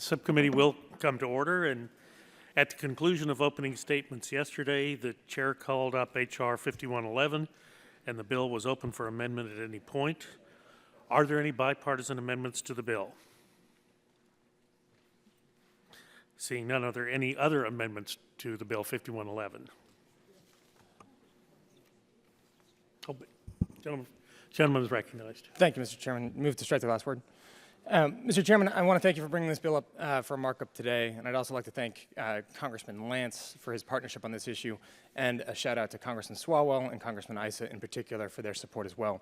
The subcommittee will come to order, and at the conclusion of opening statements yesterday, the chair called up H.R. 5111, and the bill was open for amendment at any point. Are there any bipartisan amendments to the bill? Seeing none, are there any other amendments to the bill 5111? Oh, gentleman is recognized. Thank you, Mr. Chairman. Move to strike the last word. Mr. Chairman, I want to thank you for bringing this bill up for markup today, and I'd also like to thank Congressman Lance for his partnership on this issue, and a shout out to Congressman Swalwell and Congressman Issa in particular for their support as well.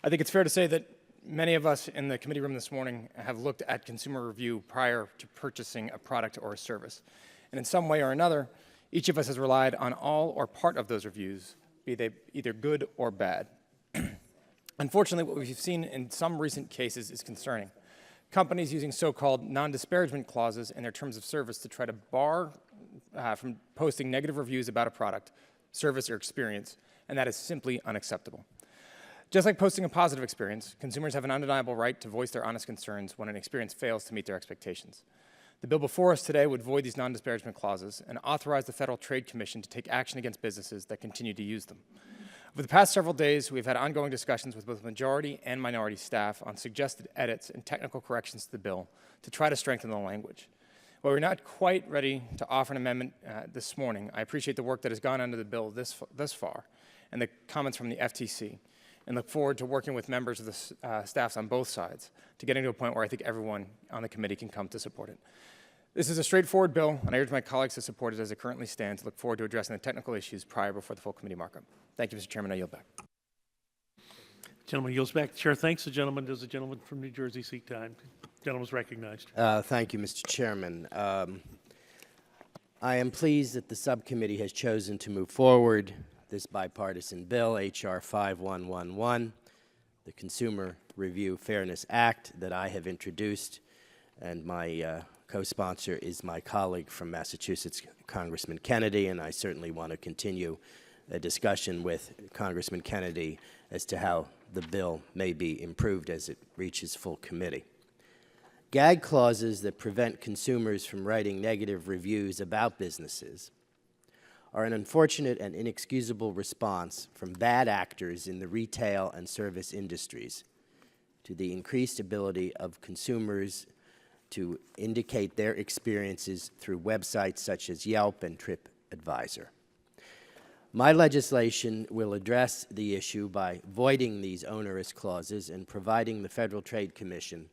I think it's fair to say that many of us in the committee room this morning have looked at consumer review prior to purchasing a product or a service. And in some way or another, each of us has relied on all or part of those reviews, be they either good or bad. Unfortunately, what we've seen in some recent cases is concerning. Companies using so-called non-disparagement clauses in their terms of service to try to bar from posting negative reviews about a product, service, or experience, and that is simply unacceptable. Just like posting a positive experience, consumers have an undeniable right to voice their honest concerns when an experience fails to meet their expectations. The bill before us today would void these non-disparagement clauses and authorize the Federal Trade Commission to take action against businesses that continue to use them. Over the past several days, we've had ongoing discussions with both majority and minority staff on suggested edits and technical corrections to the bill to try to strengthen the language. While we're not quite ready to offer an amendment this morning, I appreciate the work that has gone into the bill thus far and the comments from the FTC, and look forward to working with members of the staffs on both sides to getting to a point where I think everyone on the committee can come to support it. This is a straightforward bill, and I urge my colleagues to support it as it currently stands. Look forward to addressing the technical issues before the full committee markup. Thank you, Mr. Chairman. I yield back. Gentleman yields back. The chair thanks the gentleman. Does the gentleman from New Jersey seek time? The gentleman is recognized. Thank you, Mr. Chairman. I am pleased that the subcommittee has chosen to move forward this bipartisan bill, H.R. 5111, the Consumer Review Fairness Act that I have introduced, and my co-sponsor is my colleague from Massachusetts, Congressman Kennedy, and I certainly want to continue a discussion with Congressman Kennedy as to how the bill may be improved as it reaches full committee. Gag clauses that prevent consumers from writing negative reviews about businesses are an unfortunate and inexcusable response from bad actors in the retail and service industries to the increased ability of consumers to indicate their experiences through websites such as Yelp and TripAdvisor. My legislation will address the issue by voiding these onerous clauses and providing the Federal Trade Commission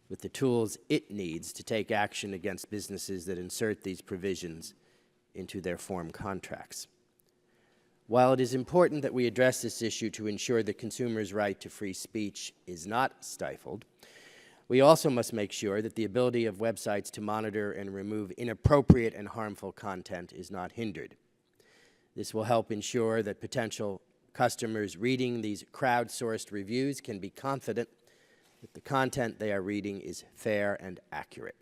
with the tools it needs to take action against businesses that insert these provisions into their form contracts. While it is important that we address this issue to ensure the consumer's right to free speech is not stifled, we also must make sure that the ability of websites to monitor and remove inappropriate and harmful content is not hindered. This will help ensure that potential customers reading these crowdsourced reviews can be confident that the content they are reading is fair and accurate.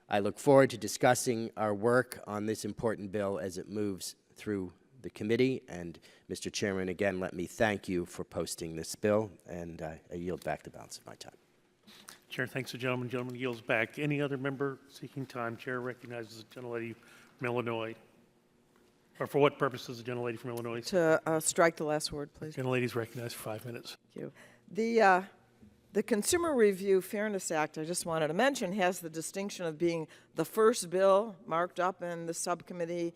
I look forward to discussing our work on this important bill as it moves through the committee. And, Mr. Chairman, again, let me thank you for posting this bill, and I yield back the balance of my time. Chair thanks the gentleman. Gentleman yields back. Any other member seeking time? Chair recognizes the gentlelady from Illinois. Or for what purpose is the gentlelady from Illinois? To strike the last word, please. Gentlelady is recognized for 5 minutes. Thank you. The Consumer Review Fairness Act, I just wanted to mention, has the distinction of being the first bill marked up in the subcommittee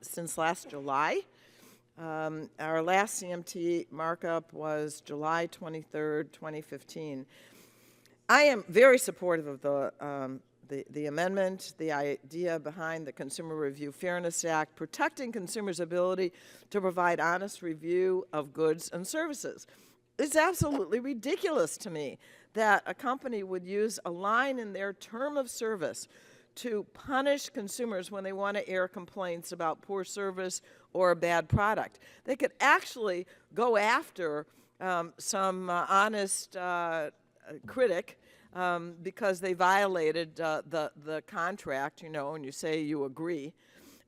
since last July. Our last CMT markup was July 23rd, 2015. I am very supportive of the amendment, the idea behind the Consumer Review Fairness Act, protecting consumers' ability to provide honest review of goods and services. It's absolutely ridiculous to me that a company would use a line in their term of service to punish consumers when they want to air complaints about poor service or a bad product. They could actually go after some honest critic because they violated the contract, you know, and you say you agree.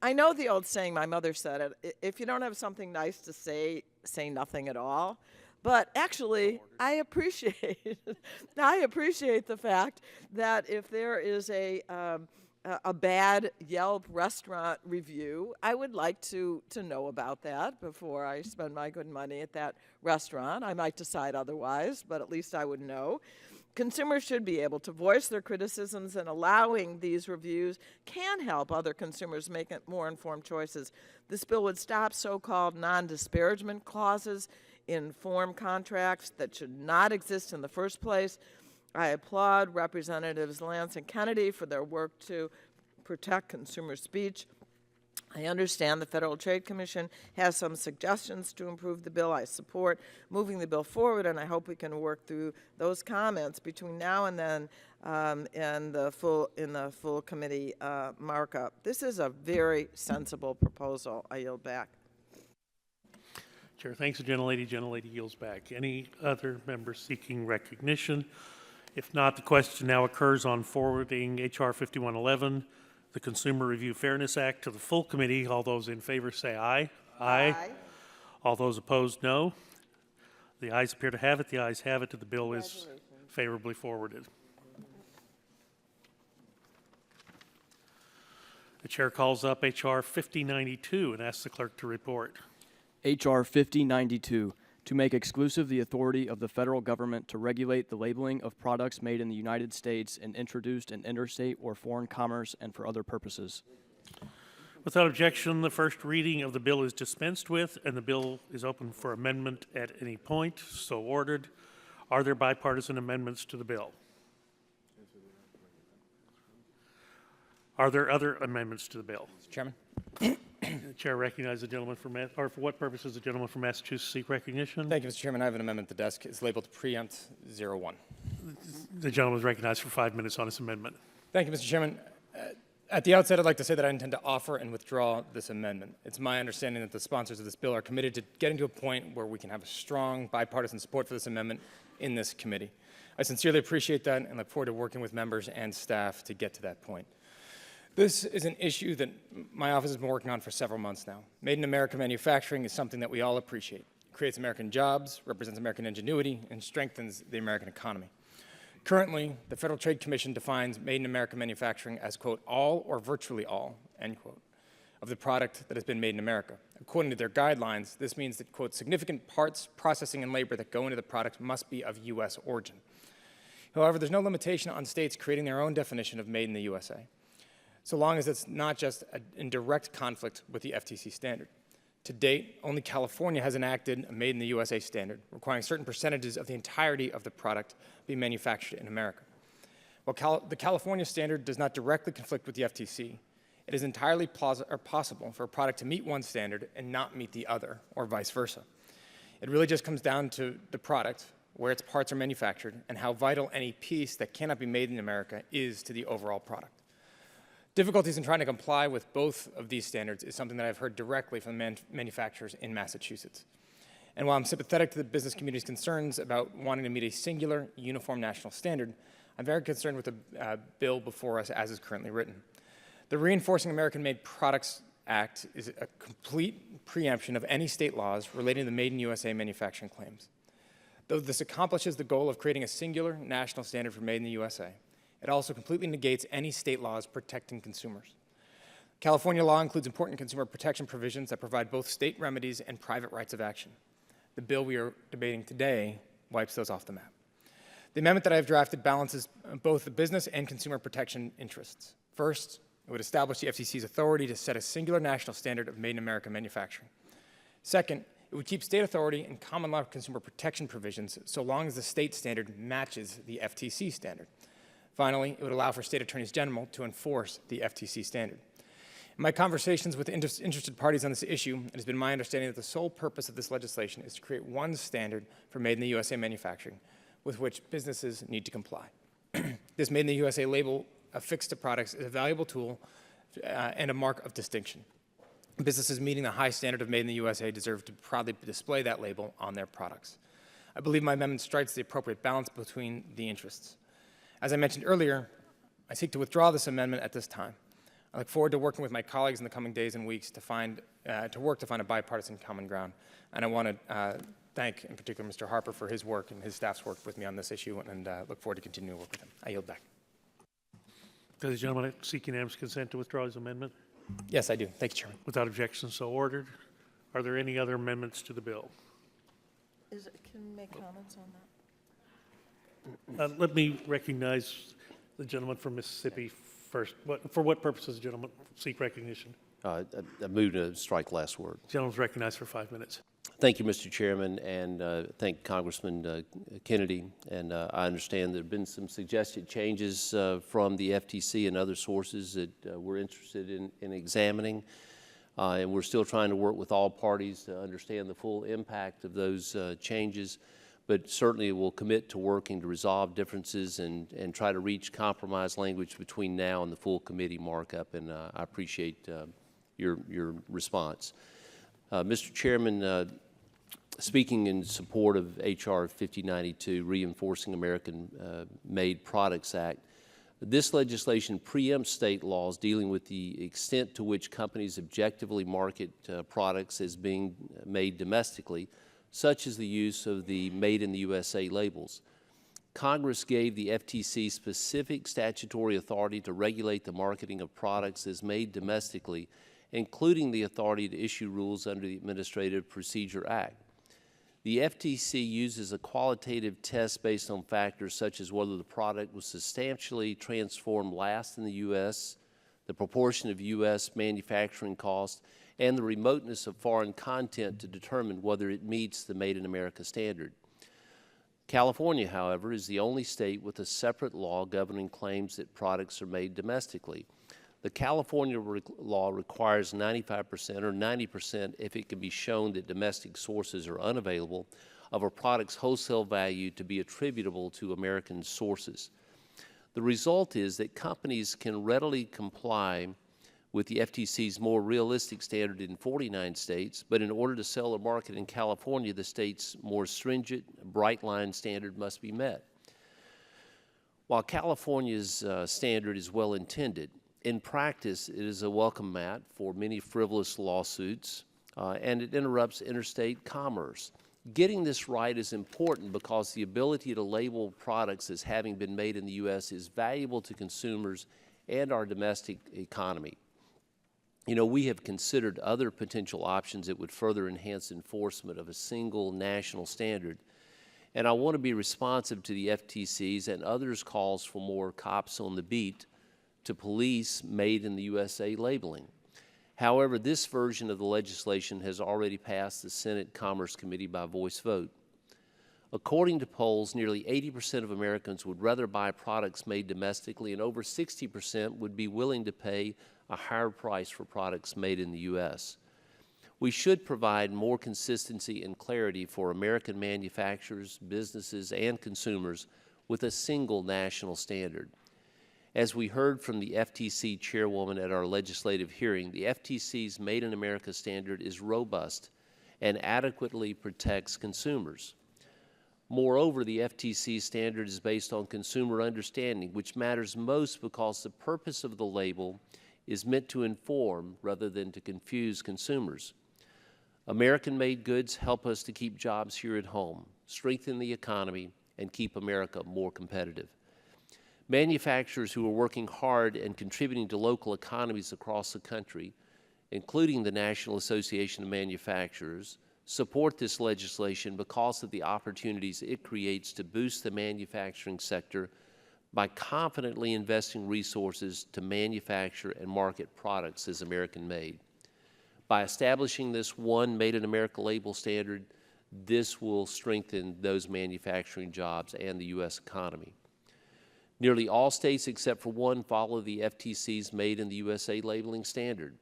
I know the old saying, my mother said it, if you don't have something nice to say, say nothing at all. But actually, I appreciate the fact that if there is a bad Yelp restaurant review, I would like to know about that before I spend my good money at that restaurant. I might decide otherwise, but at least I would know. Consumers should be able to voice their criticisms, and allowing these reviews can help other consumers make more informed choices. This bill would stop so-called non-disparagement clauses in form contracts that should not exist in the first place. I applaud Representatives Lance and Kennedy for their work to protect consumer speech. I understand the Federal Trade Commission has some suggestions to improve the bill. I support moving the bill forward, and I hope we can work through those comments between now and then in the full committee markup. This is a very sensible proposal. I yield back. Chair thanks the gentlelady. Gentlelady yields back. Any other members seeking recognition? If not, the question now occurs on forwarding H.R. 5111, the Consumer Review Fairness Act, to the full committee. All those in favor say aye. Aye. All those opposed, no. The ayes appear to have it. The ayes have it. The bill is favorably forwarded. The chair calls up H.R. 5092 and asks the clerk to report. H.R. 5092, to make exclusive the authority of the federal government to regulate the labeling of products made in the United States and introduced in interstate or foreign commerce and for other purposes. Without objection, the first reading of the bill is dispensed with, and the bill is open for amendment at any point. So ordered. Are there bipartisan amendments to the bill? Are there other amendments to the bill? Mr. Chairman. The chair recognizes the gentleman from, or for what purpose does the gentleman from Massachusetts seek recognition? Thank you, Mr. Chairman. I have an amendment at the desk. It's labeled Preempt 01. The gentleman is recognized for 5 minutes on this amendment. Thank you, Mr. Chairman. At the outset, I'd like to say that I intend to offer and withdraw this amendment. It's my understanding that the sponsors of this bill are committed to getting to a point where we can have a strong bipartisan support for this amendment in this committee. I sincerely appreciate that and look forward to working with members and staff to get to that point. This is an issue that my office has been working on for several months now. Made in America manufacturing is something that we all appreciate. It creates American jobs, represents American ingenuity, and strengthens the American economy. Currently, the Federal Trade Commission defines made in America manufacturing as, quote, all or virtually all, end quote, of the product that has been made in America. According to their guidelines, this means that, quote, significant parts, processing, and labor that go into the product must be of U.S. origin. However, there's no limitation on states creating their own definition of made in the USA, so long as it's not just in direct conflict with the FTC standard. To date, only California has enacted a Made in the USA standard, requiring certain percentages of the entirety of the product be manufactured in America. While the California standard does not directly conflict with the FTC, it is entirely possible for a product to meet one standard and not meet the other, or vice versa. It really just comes down to the product, where its parts are manufactured, and how vital any piece that cannot be made in America is to the overall product. Difficulties in trying to comply with both of these standards is something that I've heard directly from manufacturers in Massachusetts. And while I'm sympathetic to the business community's concerns about wanting to meet a singular, uniform national standard, I'm very concerned with the bill before us as is currently written. The Reinforcing American-Made Products Act is a complete preemption of any state laws relating to Made in USA manufacturing claims. Though this accomplishes the goal of creating a singular national standard for Made in the USA, it also completely negates any state laws protecting consumers. California law includes important consumer protection provisions that provide both state remedies and private rights of action. The bill we are debating today wipes those off the map. The amendment that I have drafted balances both the business and consumer protection interests. First, it would establish the FCC's authority to set a singular national standard of Made in America manufacturing. Second, it would keep state authority and common law consumer protection provisions so long as the state standard matches the FTC standard. Finally, it would allow for state attorneys general to enforce the FTC standard. In my conversations with interested parties on this issue, it has been my understanding that the sole purpose of this legislation is to create one standard for Made in the USA manufacturing with which businesses need to comply. This Made in the USA label affixed to products is a valuable tool and a mark of distinction. Businesses meeting the high standard of Made in the USA deserve to proudly display that label on their products. I believe my amendment strikes the appropriate balance between the interests. As I mentioned earlier, I seek to withdraw this amendment at this time. I look forward to working with my colleagues in the coming days and weeks to work to find a bipartisan common ground. And I want to thank, in particular, Mr. Harper for his work and his staff's work with me on this issue, and look forward to continuing to work with him. I yield back. Does the gentleman seek unanimous consent to withdraw his amendment? Yes, I do. Thank you, Chairman. Without objection, so ordered. Are there any other amendments to the bill? Can we make comments on that? Let me recognize the gentleman from Mississippi first. For what purpose does the gentleman seek recognition? I move to strike last word. The gentleman's recognized for 5 minutes. Thank you, Mr. Chairman, and thank Congressman Kennedy. And I understand there have been some suggested changes from the FTC and other sources that we're interested in examining. And we're still trying to work with all parties to understand the full impact of those changes. But certainly we'll commit to working to resolve differences and try to reach compromise language between now and the full committee markup. And I appreciate your response. Mr. Chairman, speaking in support of H.R. 5092, Reinforcing American-Made Products Act, this legislation preempts state laws dealing with the extent to which companies objectively market products as being made domestically, such as the use of the Made in the USA labels. Congress gave the FTC specific statutory authority to regulate the marketing of products as made domestically, including the authority to issue rules under the Administrative Procedure Act. The FTC uses a qualitative test based on factors such as whether the product was substantially transformed last in the U.S., the proportion of U.S. manufacturing costs, and the remoteness of foreign content to determine whether it meets the Made in America standard. California, however, is the only state with a separate law governing claims that products are made domestically. The California law requires 95% or 90% if it can be shown that domestic sources are unavailable of a product's wholesale value to be attributable to American sources. The result is that companies can readily comply with the FTC's more realistic standard in 49 states, but in order to sell or market in California, the state's more stringent, bright-line standard must be met. While California's standard is well-intended, in practice, it is a welcome mat for many frivolous lawsuits, and it interrupts interstate commerce. Getting this right is important because the ability to label products as having been made in the U.S. is valuable to consumers and our domestic economy. You know, we have considered other potential options that would further enhance enforcement of a single national standard, and I want to be responsive to the FTC's and others' calls for more cops on the beat to police Made in the USA labeling. However, this version of the legislation has already passed the Senate Commerce Committee by voice vote. According to polls, nearly 80% of Americans would rather buy products made domestically, and over 60% would be willing to pay a higher price for products made in the U.S. We should provide more consistency and clarity for American manufacturers, businesses, and consumers with a single national standard. As we heard from the FTC chairwoman at our legislative hearing, the FTC's Made in America standard is robust and adequately protects consumers. Moreover, the FTC standard is based on consumer understanding, which matters most because the purpose of the label is meant to inform rather than to confuse consumers. American-made goods help us to keep jobs here at home, strengthen the economy, and keep America more competitive. Manufacturers who are working hard and contributing to local economies across the country, including the National Association of Manufacturers, support this legislation because of the opportunities it creates to boost the manufacturing sector by confidently investing resources to manufacture and market products as American-made. By establishing this one Made in America label standard, this will strengthen those manufacturing jobs and the U.S. economy. Nearly all states except for one follow the FTC's Made in the USA labeling standard.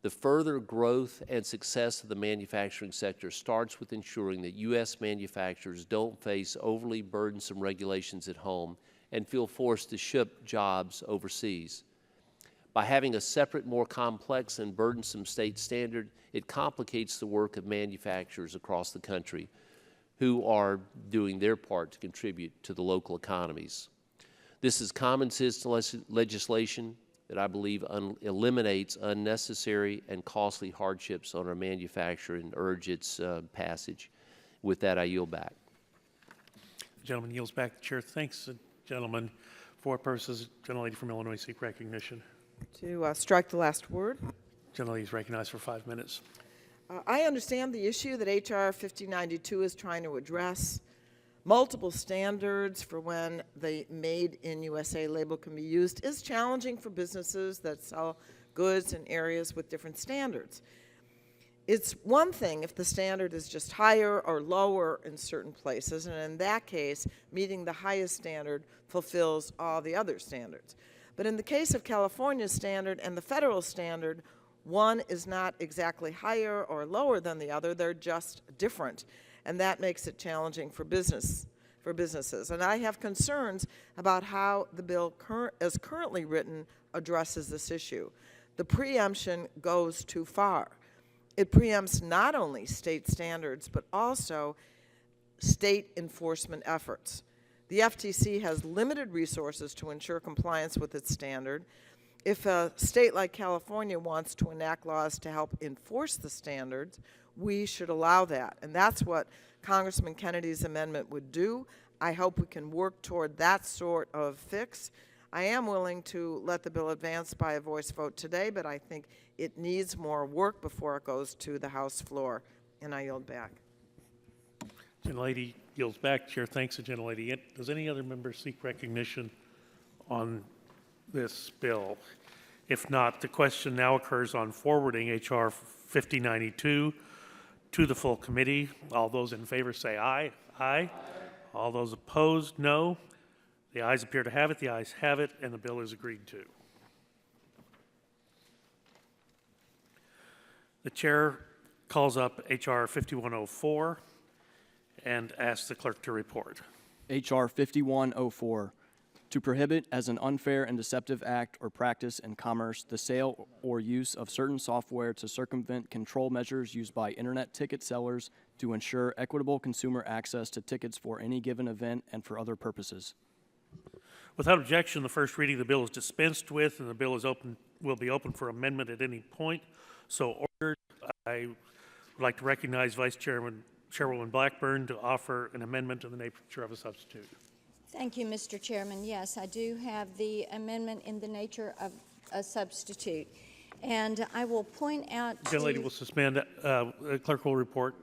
The further growth and success of the manufacturing sector starts with ensuring that U.S. manufacturers don't face overly burdensome regulations at home and feel forced to ship jobs overseas. By having a separate, more complex and burdensome state standard, it complicates the work of manufacturers across the country who are doing their part to contribute to the local economies. This is common sense legislation that I believe eliminates unnecessary and costly hardships on our manufacturer and urge its passage. With that, I yield back. The gentleman yields back. The chair thanks the gentleman. For what purposes, gentlelady from Illinois seek recognition. To strike the last word. Gentlelady is recognized for 5 minutes. I understand the issue that H.R. 5092 is trying to address. Multiple standards for when the Made in USA label can be used is challenging for businesses that sell goods in areas with different standards. It's one thing if the standard is just higher or lower in certain places, and in that case, meeting the highest standard fulfills all the other standards. But in the case of California's standard and the federal standard, one is not exactly higher or lower than the other, they're just different. And that makes it challenging for businesses. And I have concerns about how the bill as currently written addresses this issue. The preemption goes too far. It preempts not only state standards, but also state enforcement efforts. The FTC has limited resources to ensure compliance with its standard. If a state like California wants to enact laws to help enforce the standards, we should allow that. And that's what Congressman Kennedy's amendment would do. I hope we can work toward that sort of fix. I am willing to let the bill advance by a voice vote today, but I think it needs more work before it goes to the House floor. And I yield back. Gentlelady yields back. Chair thanks the gentlelady. Does any other member seek recognition on this bill? If not, the question now occurs on forwarding H.R. 5092 to the full committee. All those in favor say aye. Aye. All those opposed, no. The ayes appear to have it. The ayes have it, and the bill is agreed to. The chair calls up H.R. 5104 and asks the clerk to report. H.R. 5104, to prohibit as an unfair and deceptive act or practice in commerce the sale or use of certain software to circumvent control measures used by Internet ticket sellers to ensure equitable consumer access to tickets for any given event and for other purposes. Without objection, the first reading of the bill is dispensed with, and the bill will be open for amendment at any point. So ordered. I would like to recognize Chairwoman Blackburn to offer an amendment in the nature of a substitute. Thank you, Mr. Chairman. Yes, I do have the amendment in the nature of a substitute. And I will point out The gentlelady will suspend. Clerk will report.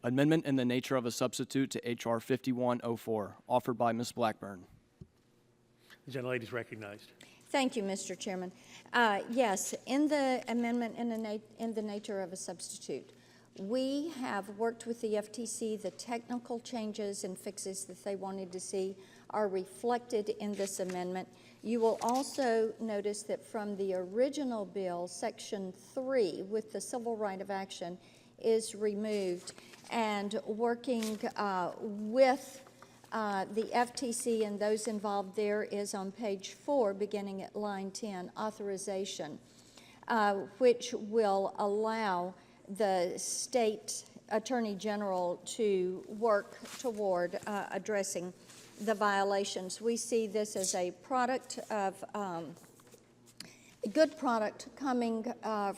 Amendment in the nature of a substitute to H.R. 5104, offered by Ms. Blackburn. The gentlelady is recognized. Thank you, Mr. Chairman. Yes, in the amendment in the nature of a substitute, we have worked with the FTC. The technical changes and fixes that they wanted to see are reflected in this amendment. You will also notice that from the original bill, Section 3, with the civil right of action, is removed, and working with the FTC and those involved there is on page 4, beginning at line 10, authorization, which will allow the state attorney general to work toward addressing the violations. We see this as a product of a good product coming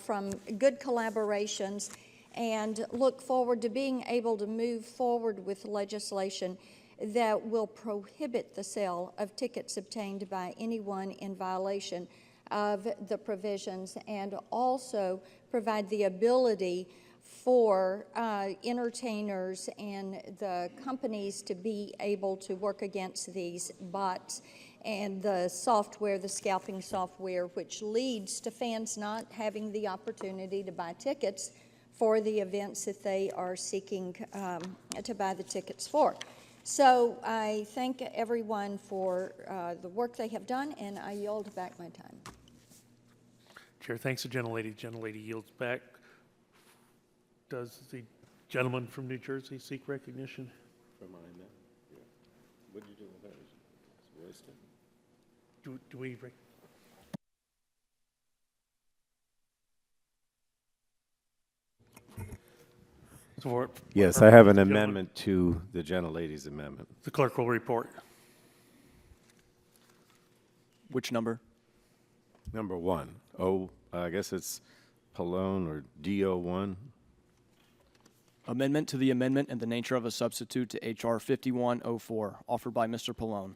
from good collaborations, and look forward to being able to move forward with legislation that will prohibit the sale of tickets obtained by anyone in violation of the provisions, and also provide the ability for entertainers and the companies to be able to work against these bots and the software, the scalping software, which leads to fans not having the opportunity to buy tickets for the events that they are seeking to buy the tickets for. So I thank everyone for the work they have done, and I yield back my time. Chair thanks the gentlelady. Gentlelady yields back. Does the gentleman from New Jersey seek recognition? For mine, then? Yeah. What did you do with that? It's wasted. Do we? Yes, I have an amendment to the gentlelady's amendment. The clerk will report. Which number? Number 1. I guess it's Pallone or DO1. Amendment to the amendment in the nature of a substitute to H.R. 5104, offered by Mr. Pallone.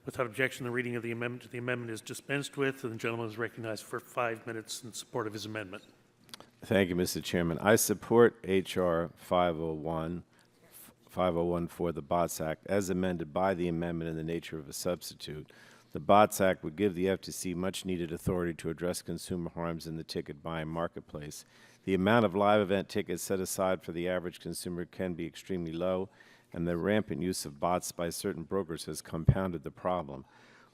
Without objection, the reading of the amendment is dispensed with, and the gentleman is recognized for 5 minutes in support of his amendment. Thank you, Mr. Chairman. I support H.R. 501 for the BOTS Act as amended by the amendment in the nature of a substitute. The BOTS Act would give the FTC much-needed authority to address consumer harms in the ticket buying marketplace. The amount of live event tickets set aside for the average consumer can be extremely low, and the rampant use of bots by certain brokers has compounded the problem.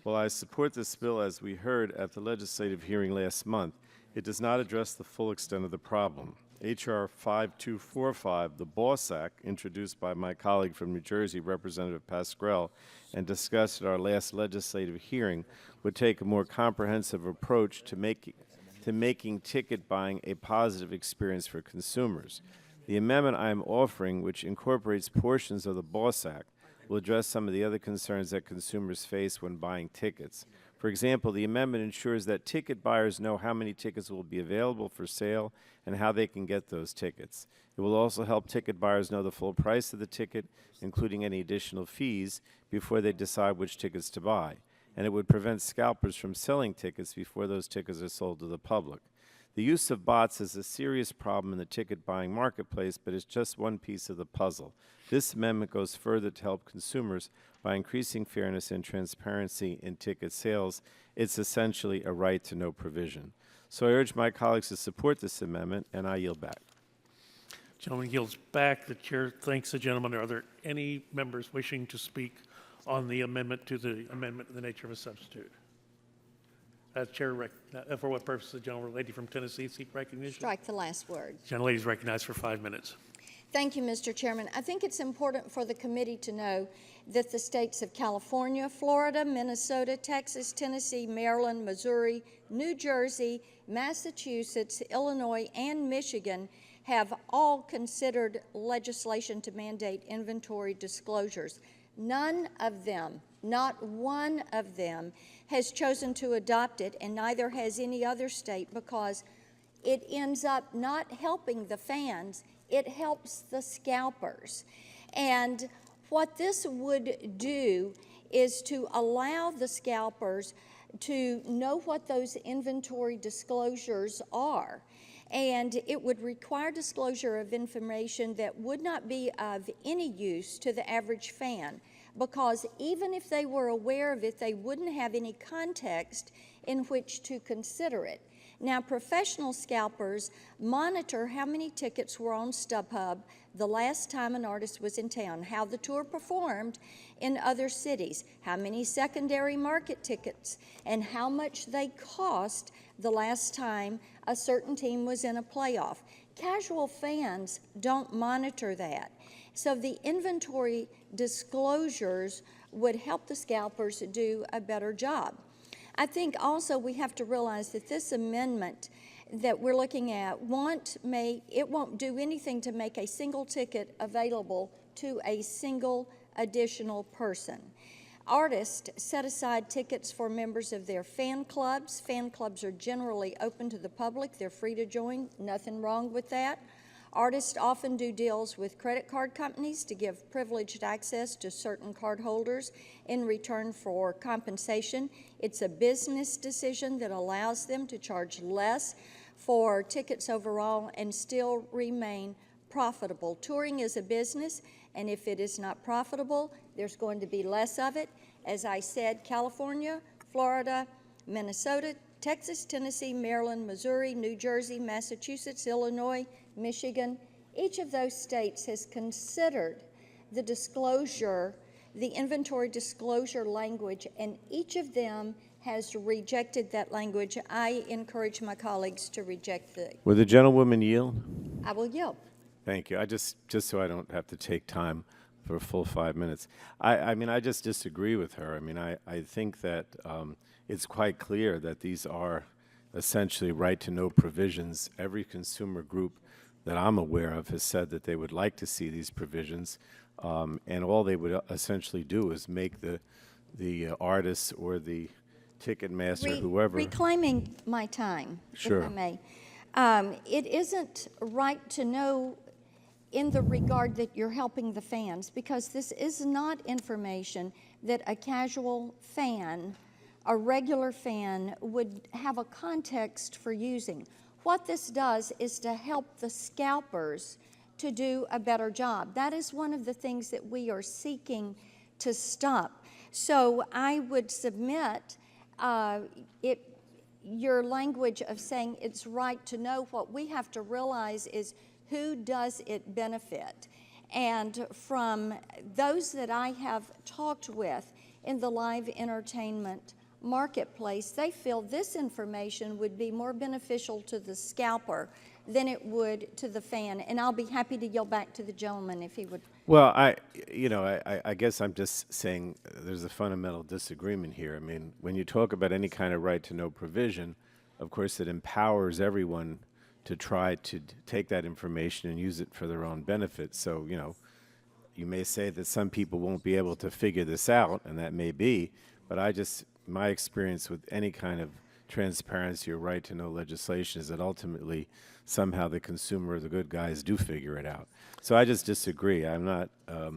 While I support this bill, as we heard at the legislative hearing last month, it does not address the full extent of the problem. H.R. 5245, the BOSS Act, introduced by my colleague from New Jersey, Representative Pascrell, and discussed at our last legislative hearing, would take a more comprehensive approach to making ticket buying a positive experience for consumers. The amendment I am offering, which incorporates portions of the BOSS Act, will address some of the other concerns that consumers face when buying tickets. For example, the amendment ensures that ticket buyers know how many tickets will be available for sale and how they can get those tickets. It will also help ticket buyers know the full price of the ticket, including any additional fees, before they decide which tickets to buy. And it would prevent scalpers from selling tickets before those tickets are sold to the public. The use of bots is a serious problem in the ticket buying marketplace, but it's just one piece of the puzzle. This amendment goes further to help consumers by increasing fairness and transparency in ticket sales. It's essentially a right to know provision. So I urge my colleagues to support this amendment, and I yield back. Gentleman yields back. The chair thanks the gentleman. Are there any members wishing to speak on the amendment in the nature of a substitute? Chair, for what purpose the gentlelady from Tennessee seek recognition? Strike the last word. Gentlelady is recognized for 5 minutes. Thank you, Mr. Chairman. I think it's important for the committee to know that the states of California, Florida, Minnesota, Texas, Tennessee, Maryland, Missouri, New Jersey, Massachusetts, Illinois, and Michigan have all considered legislation to mandate inventory disclosures. None of them, not one of them, has chosen to adopt it, and neither has any other state, because it ends up not helping the fans, it helps the scalpers. And what this would do is to allow the scalpers to know what those inventory disclosures are. And it would require disclosure of information that would not be of any use to the average fan, because even if they were aware of it, they wouldn't have any context in which to consider it. Now, professional scalpers monitor how many tickets were on StubHub the last time an artist was in town, how the tour performed in other cities, how many secondary market tickets, and how much they cost the last time a certain team was in a playoff. Casual fans don't monitor that. So the inventory disclosures would help the scalpers do a better job. I think also we have to realize that this amendment that we're looking at won't do anything to make a single ticket available to a single additional person. Artists set aside tickets for members of their fan clubs. Fan clubs are generally open to the public. They're free to join. Nothing wrong with that. Artists often do deals with credit card companies to give privileged access to certain card holders in return for compensation. It's a business decision that allows them to charge less for tickets overall and still remain profitable. Touring is a business, and if it is not profitable, there's going to be less of it. As I said, California, Florida, Minnesota, Texas, Tennessee, Maryland, Missouri, New Jersey, Massachusetts, Illinois, Michigan, each of those states has considered the disclosure, the inventory disclosure language, and each of them has rejected that language. I encourage my colleagues to reject the. Will the gentlewoman yield? I will yield. Thank you. Just so I don't have to take time for a full 5 minutes. I mean, I just disagree with her. I mean, I think that it's quite clear that these are essentially right-to-know provisions. Every consumer group that I'm aware of has said that they would like to see these provisions, and all they would essentially do is make the artists or the ticket master, whoever. Reclaiming my time, Sure. if I may. It isn't right to know in the regard that you're helping the fans, because this is not information that a casual fan, a regular fan, would have a context for using. What this does is to help the scalpers to do a better job. That is one of the things that we are seeking to stop. So I would submit your language of saying it's right to know. What we have to realize is who does it benefit. And from those that I have talked with in the live entertainment marketplace, they feel this information would be more beneficial to the scalper than it would to the fan. And I'll be happy to yield back to the gentleman if he would. Well, I guess I'm just saying there's a fundamental disagreement here. I mean, when you talk about any kind of right to know provision, of course, it empowers everyone to try to take that information and use it for their own benefit. So, you may say that some people won't be able to figure this out, and that may be, but my experience with any kind of transparency or right to know legislation is that ultimately somehow the consumer or the good guys do figure it out. So I just disagree. I'm not, I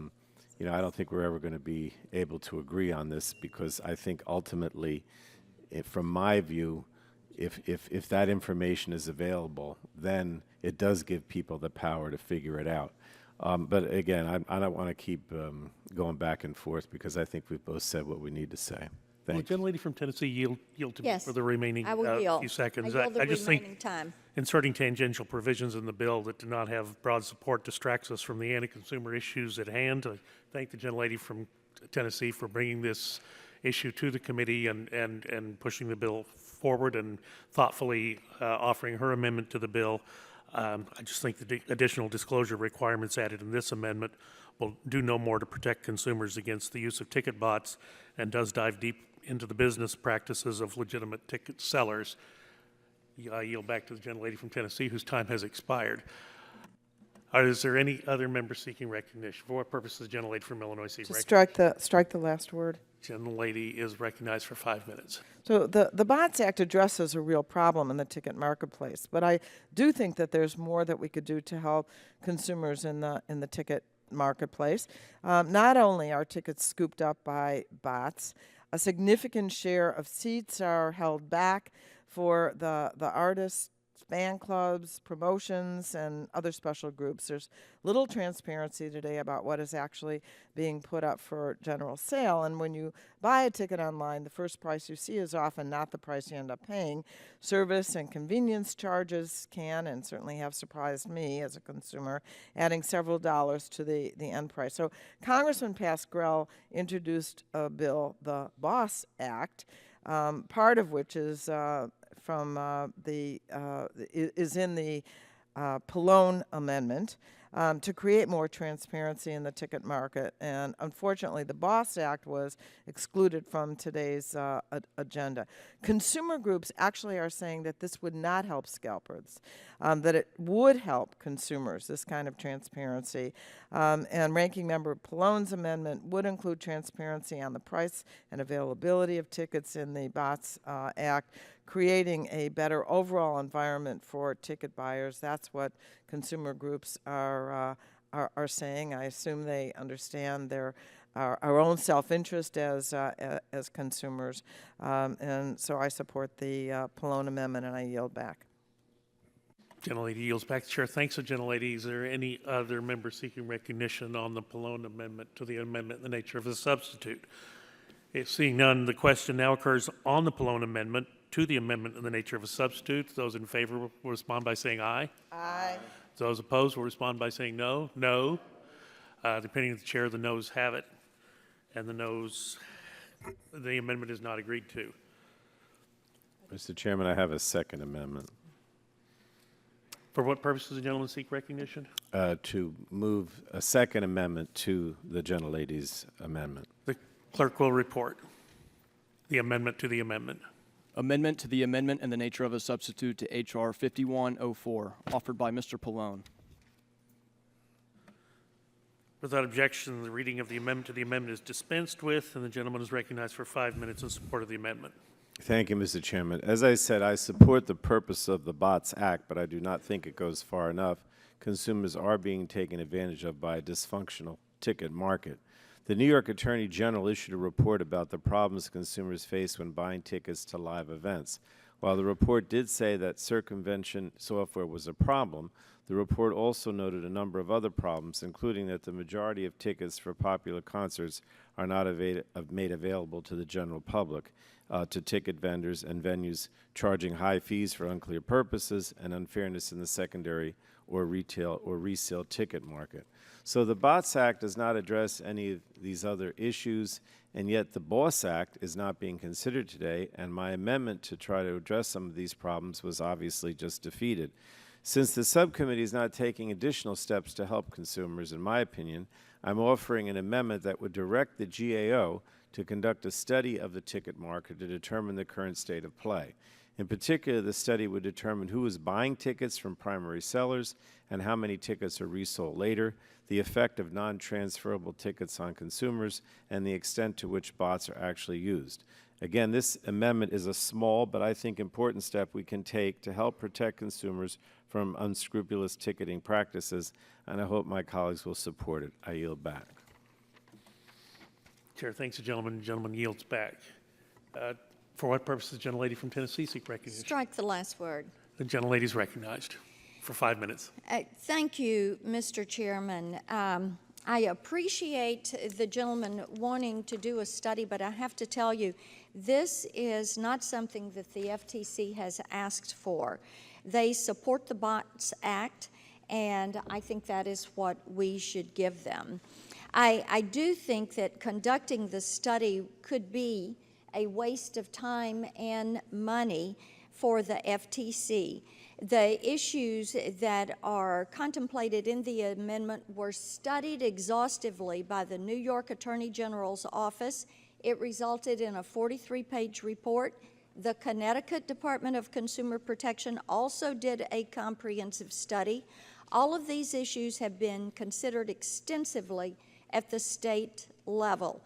don't think we're ever going to be able to agree on this, because I think ultimately, from my view, if that information is available, then it does give people the power to figure it out. But again, I don't want to keep going back and forth, because I think we've both said what we need to say. Will the Thanks. gentlelady from Tennessee yield to me Yes, for the remaining I will yield. few seconds? I yield the I just remaining think time. inserting tangential provisions in the bill that do not have broad support distracts us from the anti-consumer issues at hand. I thank the gentlelady from Tennessee for bringing this issue to the committee and pushing the bill forward and thoughtfully offering her amendment to the bill. I just think the additional disclosure requirements added in this amendment will do no more to protect consumers against the use of ticket bots, and does dive deep into the business practices of legitimate ticket sellers. I yield back to the gentlelady from Tennessee, whose time has expired. Is there any other member seeking recognition? For what purpose is the gentlelady from Illinois seeking Just recognition? strike the last word. Gentlelady is recognized for 5 minutes. So the Bots Act addresses a real problem in the ticket marketplace, but I do think that there's more that we could do to help consumers in the ticket marketplace. Not only are tickets scooped up by bots, a significant share of seats are held back for the artists, fan clubs, promotions, and other special groups. There's little transparency today about what is actually being put up for general sale. And when you buy a ticket online, the first price you see is often not the price you end up paying. Service and convenience charges can and certainly have surprised me as a consumer, adding several dollars to the end price. So Congressman Pascrell introduced a bill, the BOSS Act, part of which is is in the Pallone Amendment to create more transparency in the ticket market. And unfortunately, the BOSS Act was excluded from today's agenda. Consumer groups actually are saying that this would not help scalpers, that it would help consumers, this kind of transparency. And Ranking Member Pallone's amendment would include transparency on the price and availability of tickets in the BOSS Act, creating a better overall environment for ticket buyers. That's what consumer groups are saying. I assume they understand our own self-interest as consumers, and so I support the Pallone amendment, and I yield back. Gentlelady yields back. Chair thanks the gentlelady. Is there any other member seeking recognition on the Pallone amendment to the amendment in the nature of a substitute? Seeing none, the question now occurs on the Pallone amendment to the amendment in the nature of a substitute. Those in favor will respond by saying aye. Aye. Those opposed will respond by saying no. No. Depending on the chair, the noes have it. And the amendment is not agreed to. Mr. Chairman, I have a second amendment. For what purpose does the gentleman seek recognition? To move a second amendment to the gentlelady's amendment. The clerk will report the amendment to the amendment. Amendment to the amendment in the nature of a substitute to H.R. 5104, offered by Mr. Pallone. Without objection, the reading of the amendment to the amendment is dispensed with, and the gentleman is recognized for 5 minutes in support of the amendment. Thank you, Mr. Chairman. As I said, I support the purpose of the BOTS Act, but I do not think it goes far enough. Consumers are being taken advantage of by a dysfunctional ticket market. The New York Attorney General issued a report about the problems consumers face when buying tickets to live events. While the report did say that circumvention software was a problem, the report also noted a number of other problems, including that the majority of tickets for popular concerts are not made available to the general public, to ticket vendors and venues charging high fees for unclear purposes, and unfairness in the secondary or retail or resale ticket market. So the BOTS Act does not address any of these other issues, and yet the BOSS Act is not being considered today, and my amendment to try to address some of these problems was obviously just defeated. Since the subcommittee is not taking additional steps to help consumers, in my opinion, I'm offering an amendment that would direct the GAO to conduct a study of the ticket market to determine the current state of play. In particular, the study would determine who is buying tickets from primary sellers and how many tickets are resold later, the effect of non-transferable tickets on consumers, and the extent to which bots are actually used. Again, this amendment is a small but I think important step we can take to help protect consumers from unscrupulous ticketing practices, and I hope my colleagues will support it. I yield back. Chair thanks the gentleman. The gentleman yields back. For what purpose does the gentlelady from Tennessee seek recognition? Strike the last word. The gentlelady is recognized for 5 minutes. Thank you, Mr. Chairman. I appreciate the gentleman wanting to do a study, but I have to tell you, this is not something that the FTC has asked for. They support the BOTS Act, and I think that is what we should give them. I do think that conducting the study could be a waste of time and money for the FTC. The issues that are contemplated in the amendment were studied exhaustively by the New York Attorney General's office. It resulted in a 43-page report. The Connecticut Department of Consumer Protection also did a comprehensive study. All of these issues have been considered extensively at the state level.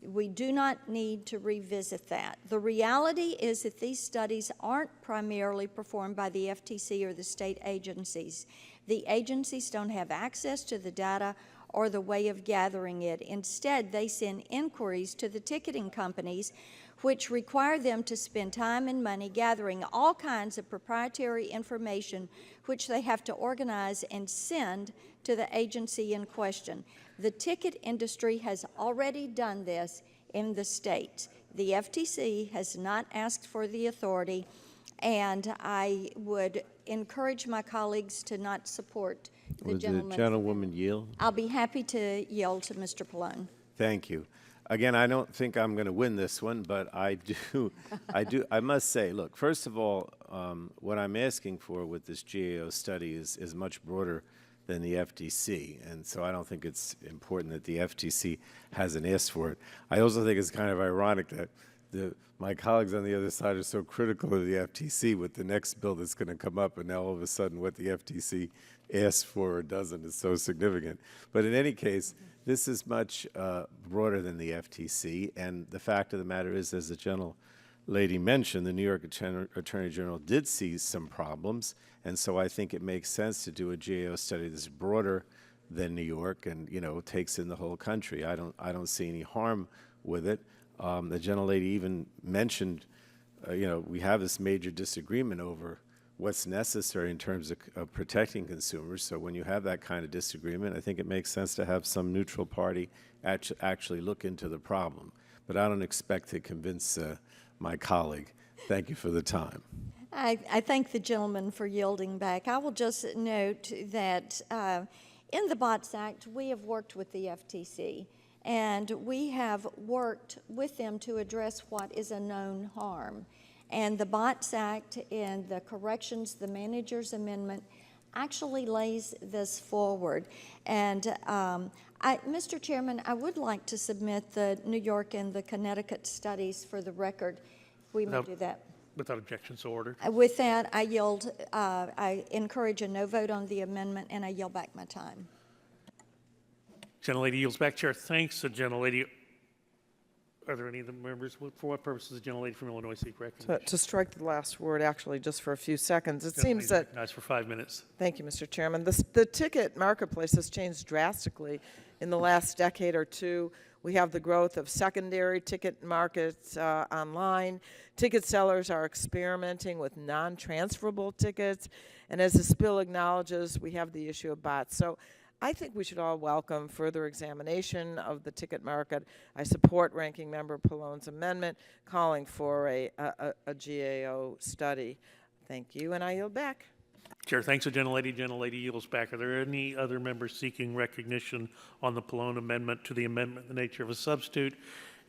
We do not need to revisit that. The reality is that these studies aren't primarily performed by the FTC or the state agencies. The agencies don't have access to the data or the way of gathering it. Instead, they send inquiries to the ticketing companies, which require them to spend time and money gathering all kinds of proprietary information, which they have to organize and send to the agency in question. The ticket industry has already done this in the states. The FTC has not asked for the authority, and I would encourage my colleagues to not support the gentleman's. Would the gentlewoman yield? I'll be happy to yield to Mr. Pallone. Thank you. Again, I don't think I'm going to win this one, but I must say, look, first of all, what I'm asking for with this GAO study is much broader than the FTC, and so I don't think it's important that the FTC hasn't asked for it. I also think it's kind of ironic that my colleagues on the other side are so critical of the FTC with the next bill that's going to come up, and now all of a sudden what the FTC asks for or doesn't is so significant. But in any case, this is much broader than the FTC, and the fact of the matter is, as the gentlelady mentioned, the New York Attorney General did see some problems, and so I think it makes sense to do a GAO study that's broader than New York and, you know, takes in the whole country. I don't see any harm with it. The gentlelady even mentioned, you know, we have this major disagreement over what's necessary in terms of protecting consumers. So when you have that kind of disagreement, I think it makes sense to have some neutral party actually look into the problem. But I don't expect to convince my colleague. Thank you for the time. I thank the gentleman for yielding back. I will just note that in the BOTS Act, we have worked with the FTC, and we have worked with them to address what is a known harm. And the BOTS Act and the corrections, the manager's amendment, actually lays this forward. And Mr. Chairman, I would like to submit the New York and the Connecticut studies for the record. We may do that. Without objection, so ordered. With that, I yield, I encourage a no vote on the amendment, and I yield back my time. Gentlelady yields back. Chair thanks the gentlelady. Are there any of the members, for what purpose does the gentlelady from Illinois seek recognition? To strike the last word, actually, just for a few seconds. It Gentlelady's seems that recognized for 5 minutes. Thank you, Mr. Chairman. The ticket marketplace has changed drastically in the last decade or two. We have the growth of secondary ticket markets online. Ticket sellers are experimenting with non-transferable tickets. And as this bill acknowledges, we have the issue of bots. So I think we should all welcome further examination of the ticket market. I support Ranking Member Pallone's amendment calling for a GAO study. Thank you, and I yield back. Chair thanks the gentlelady. Gentlelady yields back. Are there any other members seeking recognition on the Pallone amendment to the amendment in the nature of a substitute?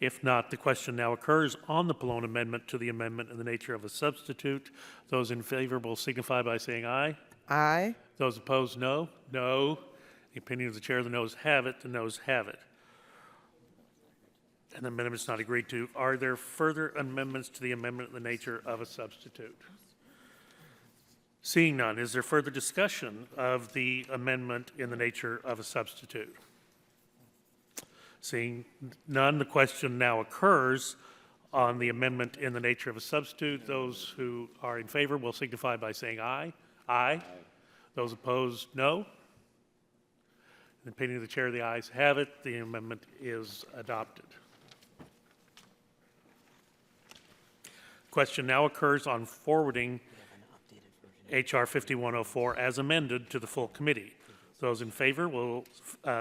If not, the question now occurs on the Pallone amendment to the amendment in the nature of a substitute. Those in favor will signify by saying aye. Aye. Those opposed, no. No. The opinion of the chair, the noes have it. The noes have it. And the amendment's not agreed to. Are there further amendments to the amendment in the nature of a substitute? Seeing none, is there further discussion of the amendment in the nature of a substitute? Seeing none, the question now occurs on the amendment in the nature of a substitute. Those who are in favor will signify by saying aye. Aye. Those opposed, no. In the opinion of the chair, the ayes have it. The amendment is adopted. Question now occurs on forwarding H.R. 5104 as amended to the full committee. Those in favor will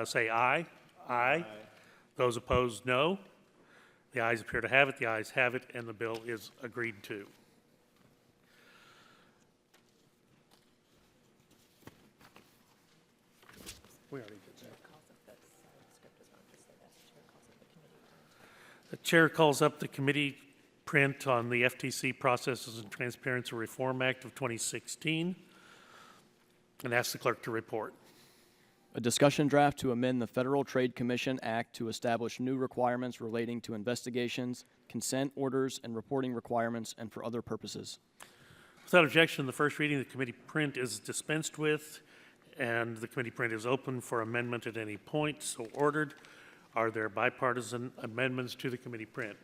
say aye. Aye. Those opposed, no. The ayes appear to have it. The ayes have it, and the bill is agreed to. We already did that. The chair calls up the committee print on the FTC Processes and Transparency Reform Act of 2016 and asks the clerk to report. A discussion draft to amend the Federal Trade Commission Act to establish new requirements relating to investigations, consent orders, and reporting requirements, and for other purposes. Without objection, the first reading of the committee print is dispensed with, and the committee print is open for amendment at any point, so ordered. Are there bipartisan amendments to the committee print?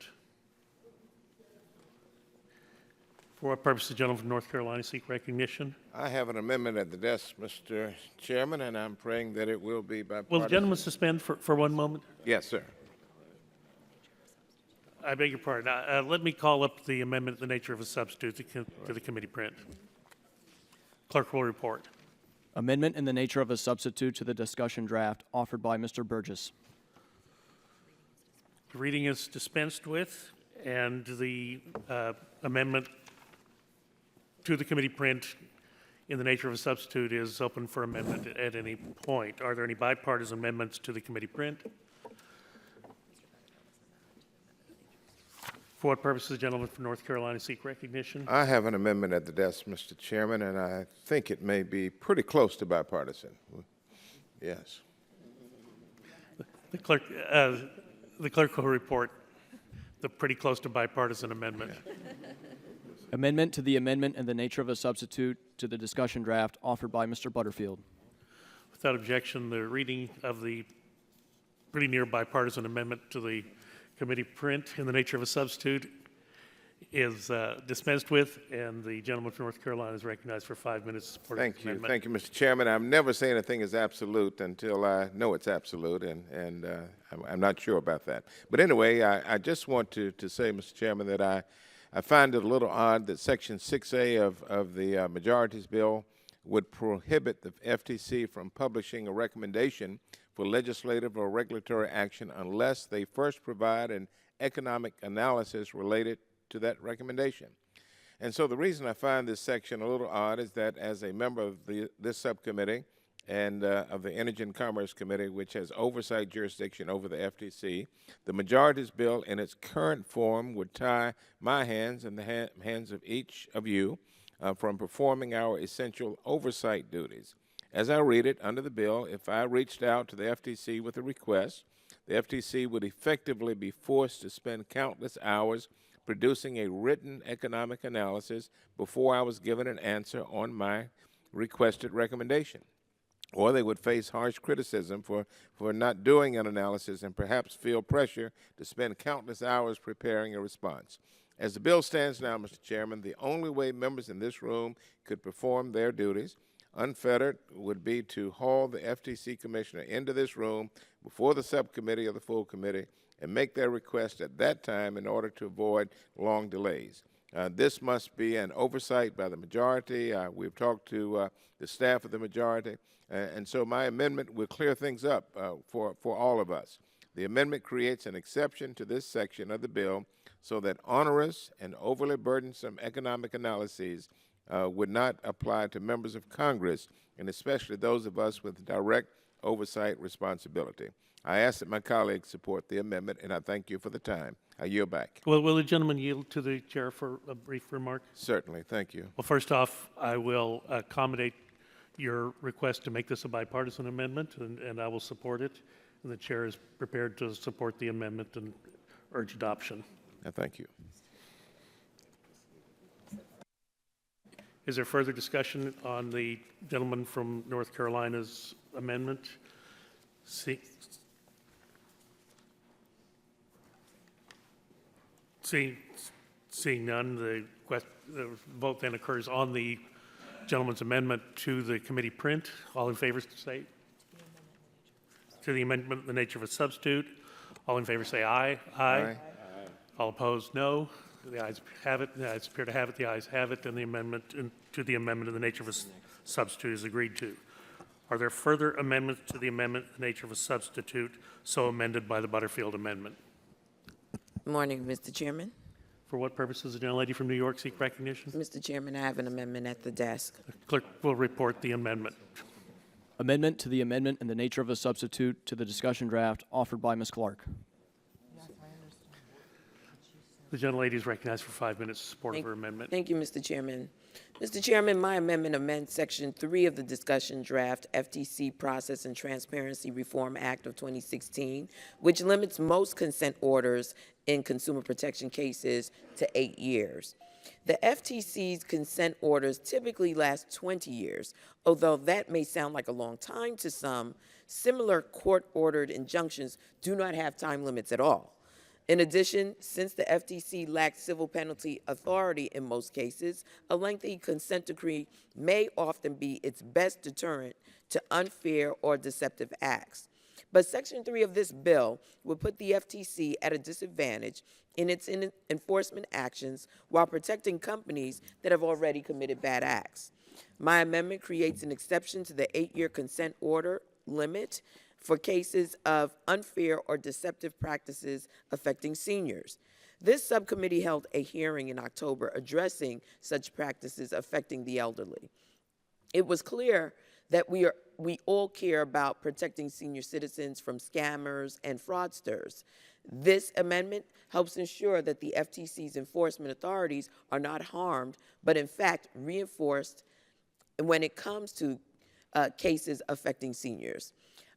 For what purpose does the gentleman from North Carolina seek recognition? I have an amendment at the desk, Mr. Chairman, and I'm praying that it will be bipartisan. Will the gentleman suspend for 1 moment? Yes, sir. I beg your pardon. Let me call up the amendment in the nature of a substitute to the committee print. Clerk will report. Amendment in the nature of a substitute to the discussion draft offered by Mr. Burgess. The reading is dispensed with, and the amendment to the committee print in the nature of a substitute is open for amendment at any point. Are there any bipartisan amendments to the committee print? For what purpose does the gentleman from North Carolina seek recognition? I have an amendment at the desk, Mr. Chairman, and I think it may be pretty close to bipartisan. Yes. The clerk will report the pretty close to bipartisan amendment. Amendment to the amendment in the nature of a substitute to the discussion draft offered by Mr. Butterfield. Without objection, the reading of the pretty near bipartisan amendment to the committee print in the nature of a substitute is dispensed with, and the gentleman from North Carolina is recognized for 5 minutes to support Thank this you. amendment. Thank you, Mr. Chairman. I've never say anything is absolute until I know it's absolute, and I'm not sure about that. But anyway, I just want to say, Mr. Chairman, that I find it a little odd that Section 6A of the majority's bill would prohibit the FTC from publishing a recommendation for legislative or regulatory action unless they first provide an economic analysis related to that recommendation. And so the reason I find this section a little odd is that as a member of this subcommittee and of the Energy and Commerce Committee, which has oversight jurisdiction over the FTC, the majority's bill in its current form would tie my hands and the hands of each of you from performing our essential oversight duties. As I read it, under the bill, if I reached out to the FTC with a request, the FTC would effectively be forced to spend countless hours producing a written economic analysis before I was given an answer on my requested recommendation. or they would face harsh criticism for not doing an analysis and perhaps feel pressure to spend countless hours preparing a response. As the bill stands now, Mr. Chairman, the only way members in this room could perform their duties unfettered would be to haul the FTC commissioner into this room before the subcommittee or the full committee and make their request at that time in order to avoid long delays. This must be an oversight by the majority. We've talked to the staff of the majority, and so my amendment will clear things up for all of us. The amendment creates an exception to this section of the bill so that onerous and overly burdensome economic analyses would not apply to members of Congress, and especially those of us with direct oversight responsibility. I ask that my colleagues support the amendment, and I thank you for the time. I yield back. Well, will the gentleman yield to the chair for a brief remark? Certainly. Thank you. Well, first off, I will accommodate your request to make this a bipartisan amendment, and I will support it. And the chair is prepared to support the amendment and urge adoption. Thank you. Is there further discussion on the gentleman from North Carolina's amendment? Seeing none, the vote then occurs on the gentleman's amendment to the committee print. All in favor say to the amendment in the nature of a substitute. All in favor say aye. Aye. All opposed, no. The ayes have it. The ayes appear to have it. The ayes have it, and the amendment to the amendment in the nature of a substitute is agreed to. Are there further amendments to the amendment in the nature of a substitute so amended by the Butterfield amendment? Good morning, Mr. Chairman. For what purpose does the gentlelady from New York seek recognition? Mr. Chairman, I have an amendment at the desk. The clerk will report the amendment. Amendment to the amendment in the nature of a substitute to the discussion draft offered by Ms. Clark. The gentlelady is recognized for 5 minutes in support of her amendment. Thank you, Mr. Chairman. Mr. Chairman, my amendment amends Section 3 of the discussion draft FTC Process and Transparency Reform Act of 2016, which limits most consent orders in consumer protection cases to 8 years. The FTC's consent orders typically last 20 years, although that may sound like a long time to some. Similar court-ordered injunctions do not have time limits at all. In addition, since the FTC lacks civil penalty authority in most cases, a lengthy consent decree may often be its best deterrent to unfair or deceptive acts. But Section 3 of this bill would put the FTC at a disadvantage in its enforcement actions while protecting companies that have already committed bad acts. My amendment creates an exception to the 8-year consent order limit for cases of unfair or deceptive practices affecting seniors. This subcommittee held a hearing in October addressing such practices affecting the elderly. It was clear that we all care about protecting senior citizens from scammers and fraudsters. This amendment helps ensure that the FTC's enforcement authorities are not harmed, but in fact reinforced when it comes to cases affecting seniors.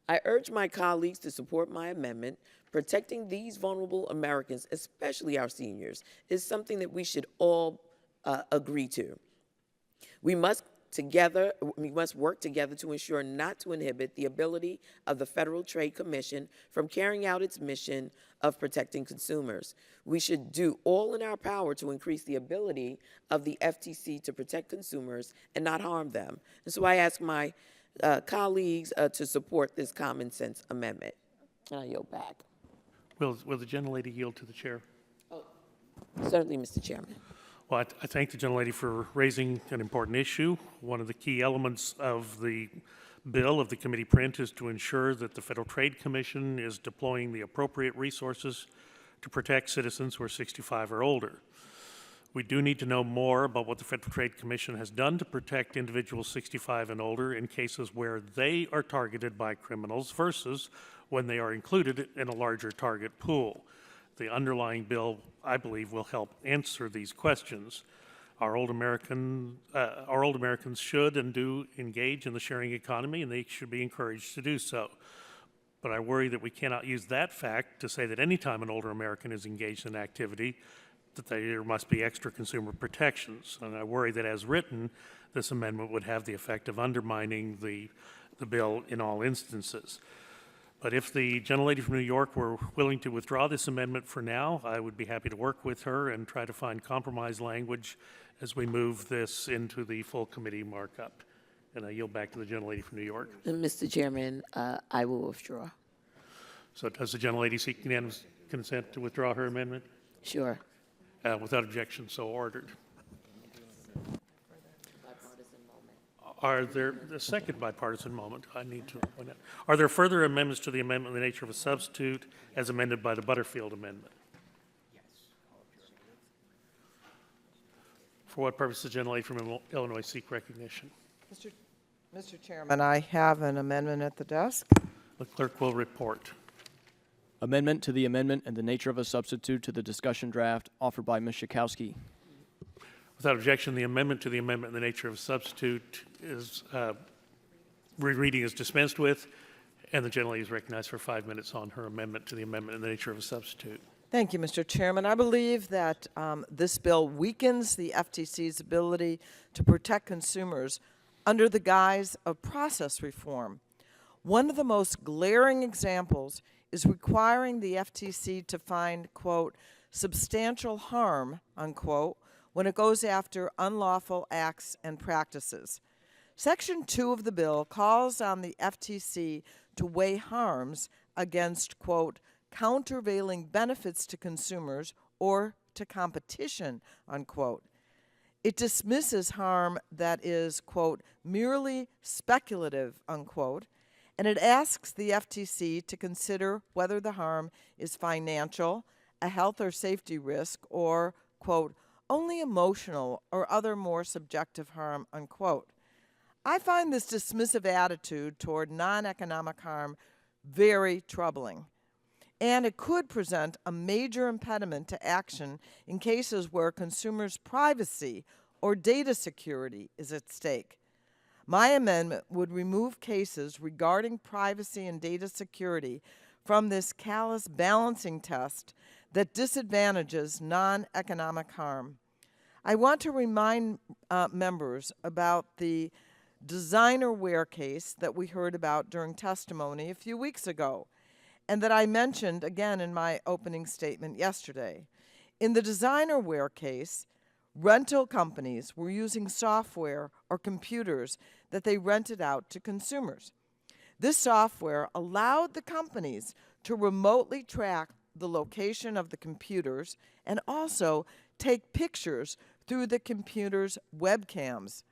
I urge my colleagues to support my amendment. Protecting these vulnerable Americans, especially our seniors, is something that we should all agree to. We must work together to ensure not to inhibit the ability of the Federal Trade Commission from carrying out its mission of protecting consumers. We should do all in our power to increase the ability of the FTC to protect consumers and not harm them. And so I ask my colleagues to support this common sense amendment. And I yield back. Will the gentlelady yield to the chair? Certainly, Mr. Chairman. Well, I thank the gentlelady for raising an important issue. One of the key elements of the bill of the committee print is to ensure that the Federal Trade Commission is deploying the appropriate resources to protect citizens who are 65 or older. We do need to know more about what the Federal Trade Commission has done to protect individuals 65 and older in cases where they are targeted by criminals versus when they are included in a larger target pool. The underlying bill, I believe, will help answer these questions. Our old Americans should and do engage in the sharing economy, and they should be encouraged to do so. But I worry that we cannot use that fact to say that any time an older American is engaged in activity, that there must be extra consumer protections. And I worry that as written, this amendment would have the effect of undermining the the bill in all instances. But if the gentlelady from New York were willing to withdraw this amendment for now, I would be happy to work with her and try to find compromise language as we move this into the full committee markup. And I yield back to the gentlelady from New York. Mr. Chairman, I will withdraw. So does the gentlelady seek unanimous consent to withdraw her amendment? Sure. Without objection, so ordered. Are there, the second bipartisan moment, I need to point out, are there further amendments to the amendment in the nature of a substitute as amended by the Butterfield amendment? Yes. For what purpose does the gentlelady from Illinois seek recognition? Mr. Chairman, I have an amendment at the desk. The clerk will report. Amendment to the amendment in the nature of a substitute to the discussion draft offered by Ms. Schakowsky. Without objection, the amendment to the amendment in the nature of a substitute is, rereading is dispensed with, and the gentlelady is recognized for 5 minutes on her amendment to the amendment in the nature of a substitute. Thank you, Mr. Chairman. I believe that this bill weakens the FTC's ability to protect consumers under the guise of process reform. One of the most glaring examples is requiring the FTC to find, quote, substantial harm, unquote, when it goes after unlawful acts and practices. Section 2 of the bill calls on the FTC to weigh harms against, quote, countervailing benefits to consumers or to competition, unquote. It dismisses harm that is, quote, merely speculative, unquote, and it asks the FTC to consider whether the harm is financial, a health or safety risk, or, quote, only emotional or other more subjective harm, unquote. I find this dismissive attitude toward non-economic harm very troubling, and it could present a major impediment to action in cases where consumers' privacy or data security is at stake. My amendment would remove cases regarding privacy and data security from this callous balancing test that disadvantages non-economic harm. I want to remind members about the designer wear case that we heard about during testimony a few weeks ago, and that I mentioned again in my opening statement yesterday. In the designer wear case, rental companies were using software or computers that they rented out to consumers. This software allowed the companies to remotely track the location of the computers and also take pictures through the computer's webcams.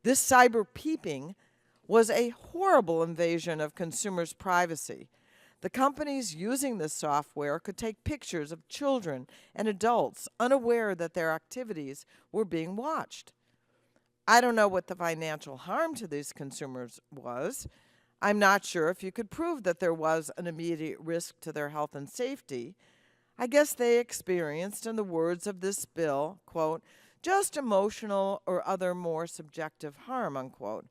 This cyber peeping was a horrible invasion of consumers' privacy. The companies using this software could take pictures of children and adults unaware that their activities were being watched. I don't know what the financial harm to these consumers was. I'm not sure if you could prove that there was an immediate risk to their health and safety. I guess they experienced, in the words of this bill, quote, just emotional or other more subjective harm, unquote.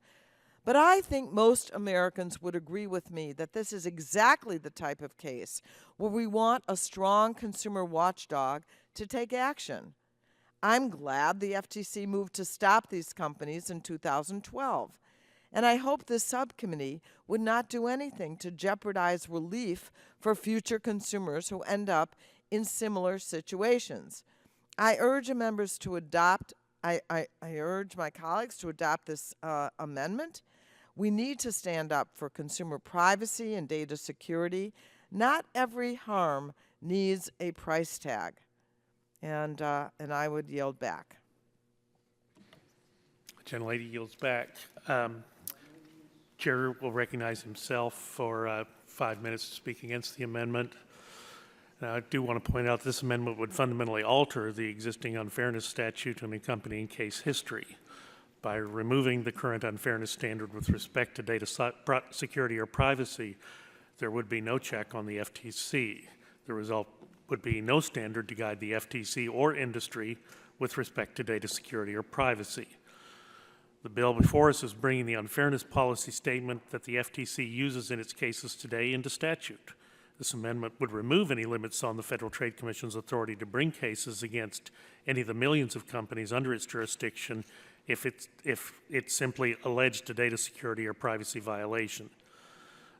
But I think most Americans would agree with me that this is exactly the type of case where we want a strong consumer watchdog to take action. I'm glad the FTC moved to stop these companies in 2012, and I hope this subcommittee would not do anything to jeopardize relief for future consumers who end up in similar situations. I urge members to adopt, I urge my colleagues to adopt this amendment. We need to stand up for consumer privacy and data security. Not every harm needs a price tag. And I would yield back. The gentlelady yields back. Chair will recognize himself for 5 minutes to speak against the amendment. Now, I do want to point out this amendment would fundamentally alter the existing unfairness statute and accompanying case history. By removing the current unfairness standard with respect to data security or privacy, there would be no check on the FTC. The result would be no standard to guide the FTC or industry with respect to data security or privacy. The bill before us is bringing the unfairness policy statement that the FTC uses in its cases today into statute. This amendment would remove any limits on the Federal Trade Commission's authority to bring cases against any of the millions of companies under its jurisdiction if it's simply alleged a data security or privacy violation.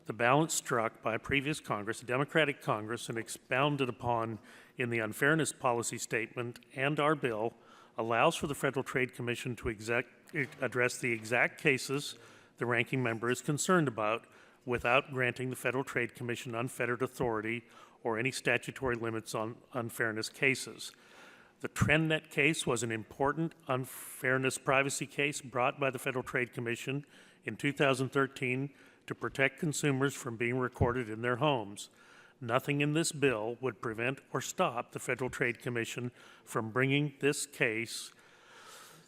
The balance struck by a previous Congress, a Democratic Congress, and expounded upon in the unfairness policy statement and our bill allows for the Federal Trade Commission to address the exact cases the ranking member is concerned about without granting the Federal Trade Commission unfettered authority or any statutory limits on unfairness cases. The TrendNet case was an important unfairness privacy case brought by the Federal Trade Commission in 2013 to protect consumers from being recorded in their homes. Nothing in this bill would prevent or stop the Federal Trade Commission from bringing this case.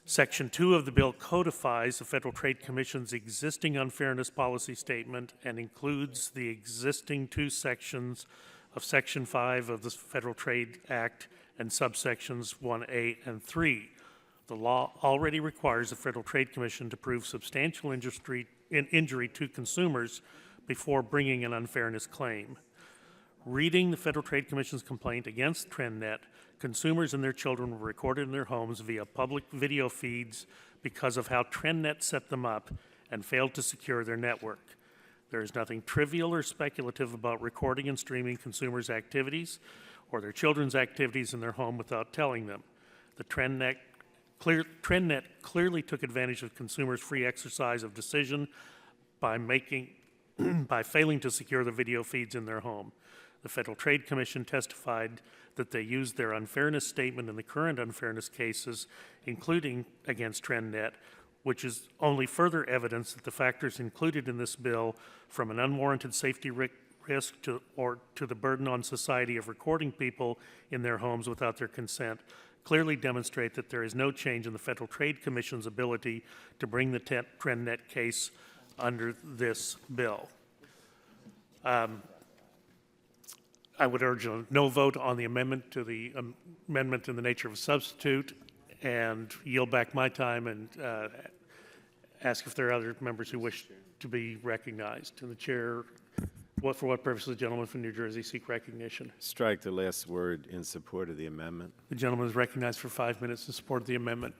Section 2 of the bill codifies the Federal Trade Commission's existing unfairness policy statement and includes the existing two sections of Section 5 of the Federal Trade Act and subsections 1A and 3. The law already requires the Federal Trade Commission to prove substantial injury to consumers before bringing an unfairness claim. Reading the Federal Trade Commission's complaint against TrendNet, consumers and their children were recorded in their homes via public video feeds because of how TrendNet set them up and failed to secure their network. There is nothing trivial or speculative about recording and streaming consumers' activities or their children's activities in their home without telling them. The TrendNet clearly took advantage of consumers' free exercise of decision by failing to secure the video feeds in their home. The Federal Trade Commission testified that they used their unfairness statement in the current unfairness cases, including against TrendNet, which is only further evidence that the factors included in this bill, from an unwarranted safety risk to the burden on society of recording people in their homes without their consent, clearly demonstrate that there is no change in the Federal Trade Commission's ability to bring the TrendNet case under this bill. I would urge a no vote on the amendment to the amendment in the nature of a substitute, and yield back my time and ask if there are other members who wish to be recognized. And the chair, for what purpose does the gentleman from New Jersey seek recognition? Strike the last word in support of the amendment. The gentleman is recognized for 5 minutes in support of the amendment.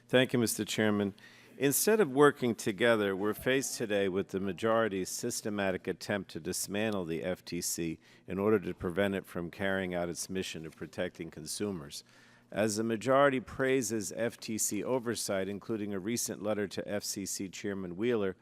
Thank you, Mr. Chairman. Instead of working together, we're faced today with the majority's systematic attempt to dismantle the FTC in order to prevent it from carrying out its mission of protecting consumers. As the majority praises FTC oversight, including a recent letter to FCC Chairman Wheeler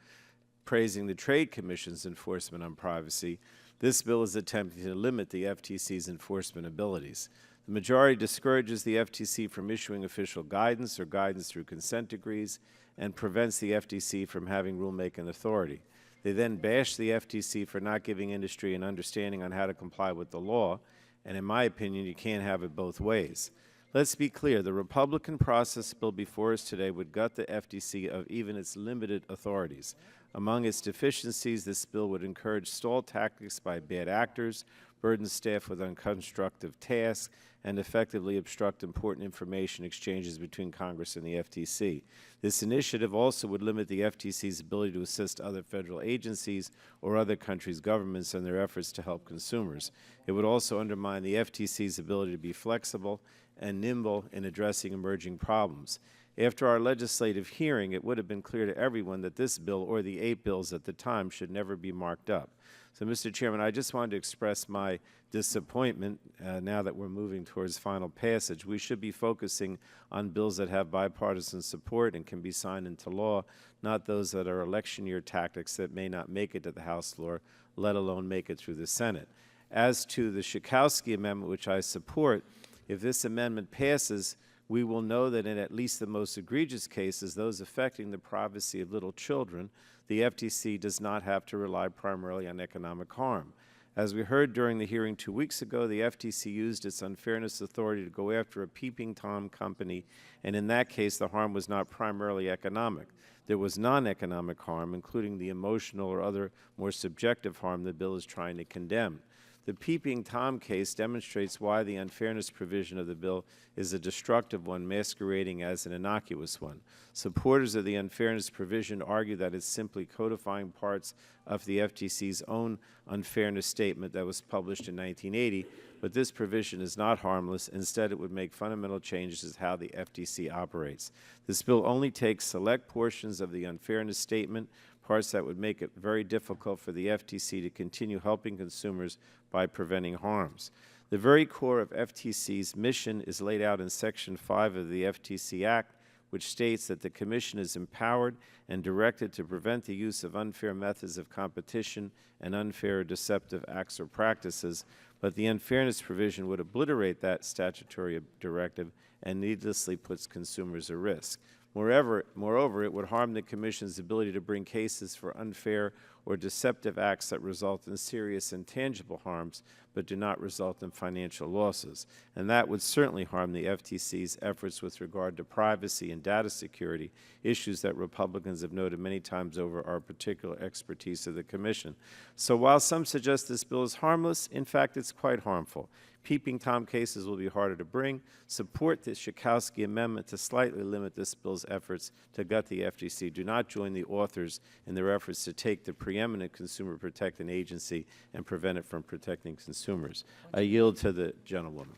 praising the Trade Commission's enforcement on privacy, this bill is attempting to limit the FTC's enforcement abilities. The majority discourages the FTC from issuing official guidance or guidance through consent decrees and prevents the FTC from having rulemaking authority. They then bash the FTC for not giving industry an understanding on how to comply with the law, and in my opinion, you can't have it both ways. Let's be clear, the Republican process bill before us today would gut the FTC of even its limited authorities. Among its deficiencies, this bill would encourage stall tactics by bad actors, burden staff with unconstructive tasks, and effectively obstruct important information exchanges between Congress and the FTC. This initiative also would limit the FTC's ability to assist other federal agencies or other countries' governments in their efforts to help consumers. It would also undermine the FTC's ability to be flexible and nimble in addressing emerging problems. After our legislative hearing, it would have been clear to everyone that this bill, or the 8 bills at the time, should never be marked up. So, Mr. Chairman, I just wanted to express my disappointment now that we're moving towards final passage. We should be focusing on bills that have bipartisan support and can be signed into law, not those that are election year tactics that may not make it to the House floor, let alone make it through the Senate. As to the Schakowsky amendment, which I support, if this amendment passes, we will know that in at least the most egregious cases, those affecting the privacy of little children, the FTC does not have to rely primarily on economic harm. As we heard during the hearing 2 weeks ago, the FTC used its unfairness authority to go after a peeping Tom company, and in that case, the harm was not primarily economic. There was non-economic harm, including the emotional or other more subjective harm the bill is trying to condemn. The Peeping Tom case demonstrates why the unfairness provision of the bill is a destructive one masquerading as an innocuous one. Supporters of the unfairness provision argue that it's simply codifying parts of the FTC's own unfairness statement that was published in 1980, but this provision is not harmless. Instead, it would make fundamental changes to how the FTC operates. This bill only takes select portions of the unfairness statement, parts that would make it very difficult for the FTC to continue helping consumers by preventing harms. The very core of FTC's mission is laid out in Section 5 of the FTC Act, which states that the Commission is empowered and directed to prevent the use of unfair methods of competition and unfair or deceptive acts or practices, but the unfairness provision would obliterate that statutory directive and needlessly puts consumers at risk. Moreover, it would harm the Commission's ability to bring cases for unfair or deceptive acts that result in serious and tangible harms but do not result in financial losses. And that would certainly harm the FTC's efforts with regard to privacy and data security, issues that Republicans have noted many times over our particular expertise of the Commission. So while some suggest this bill is harmless, in fact, it's quite harmful. Peeping Tom cases will be harder to bring. Support the Schakowsky amendment to slightly limit this bill's efforts to gut the FTC. Do not join the authors in their efforts to take the preeminent consumer protecting agency and prevent it from protecting consumers. I yield to the gentlewoman.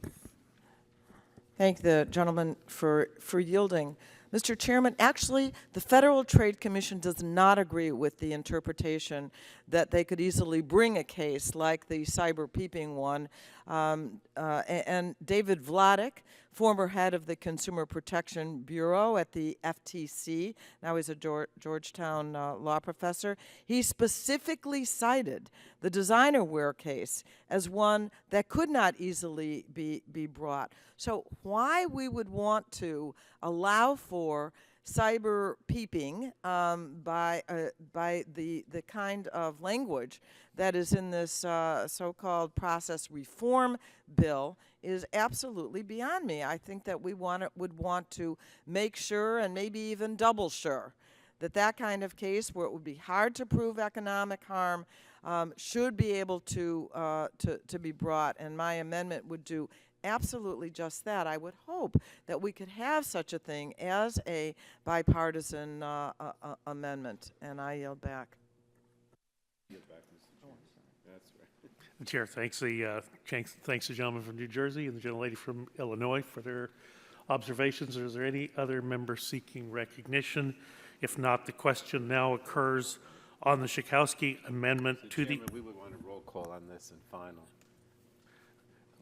Thank the gentleman for yielding. Mr. Chairman, actually, the Federal Trade Commission does not agree with the interpretation that they could easily bring a case like the cyber peeping one. And David Vladeck, former head of the Consumer Protection Bureau at the FTC, now he's a Georgetown law professor, he specifically cited the designer wear case as one that could not easily be brought. So why we would want to allow for cyber peeping by the kind of language that is in this so-called process reform bill is absolutely beyond me. I think that we would want to make sure, and maybe even double sure, that that kind of case where it would be hard to prove economic harm should be able to be brought, and my amendment would do absolutely just that. I would hope that we could have such a thing as a bipartisan amendment, and I yield back. The chair thanks the gentleman from New Jersey and the gentlelady from Illinois for their observations. Is there any other member seeking recognition? If not, the question now occurs on the Schakowsky amendment to the... We would want a roll call on this and final.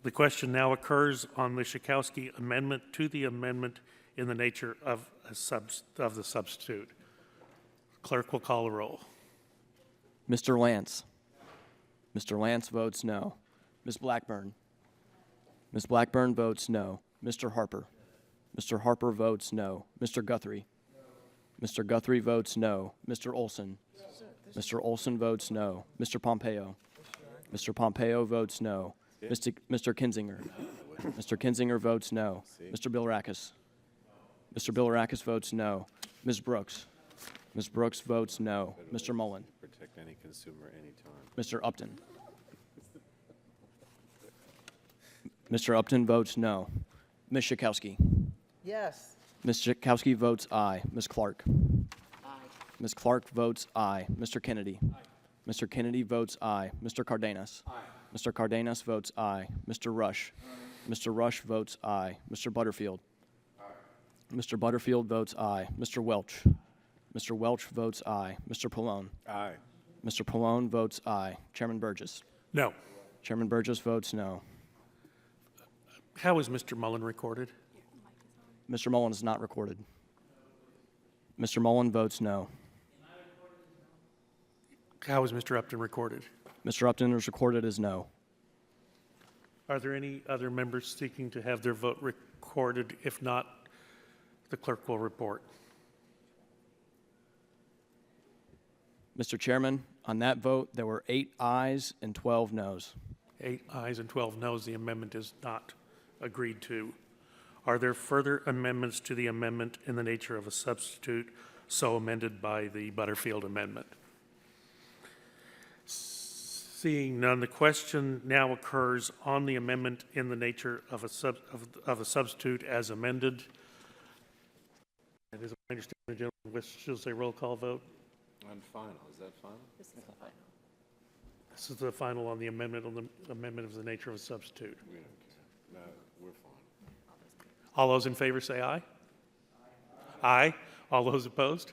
The question now occurs on the Schakowsky amendment to the amendment in the nature of the substitute. Clerk will call a roll. Mr. Lance. Mr. Lance votes no. Ms. Blackburn. Ms. Blackburn votes no. Mr. Harper. Mr. Harper votes no. Mr. Guthrie. Mr. Guthrie votes no. Mr. Olson. Mr. Olson votes no. Mr. Pompeo. Mr. Pompeo votes no. Mr. Kinzinger. Mr. Kinzinger votes no. Mr. Bilirakis. Mr. Bilirakis votes no. Ms. Brooks. Ms. Brooks votes no. Mr. Mullen. Protect any consumer anytime. Mr. Upton. Mr. Upton votes no. Ms. Schakowsky. Yes. Ms. Schakowsky votes aye. Ms. Clark. Aye. Ms. Clark votes aye. Mr. Kennedy. Aye. Mr. Kennedy votes aye. Mr. Cardenas. Aye. Mr. Cardenas votes aye. Mr. Rush. Aye. Mr. Rush votes aye. Mr. Butterfield. Aye. Mr. Butterfield votes aye. Mr. Welch. Mr. Welch votes aye. Mr. Pallone. Aye. Mr. Pallone votes aye. Chairman Burgess. No. Chairman Burgess votes no. How is Mr. Mullen recorded? Mr. Mullen is not recorded. Mr. Mullen votes no. How is Mr. Upton recorded? Mr. Upton is recorded as no. Are there any other members seeking to have their vote recorded? If not, the clerk will report. Mr. Chairman, on that vote, there were 8 ayes and 12 noes. 8 ayes and 12 noes. The amendment is not agreed to. Are there further amendments to the amendment in the nature of a substitute so amended by the Butterfield amendment? Seeing none, the question now occurs on the amendment in the nature of a substitute as amended. And as I understand, the gentleman wishes a roll call vote. On final, is that final? This is the final on the amendment of the nature of a substitute. We don't care. No, we're fine. All those in favor say aye. Aye. All those opposed?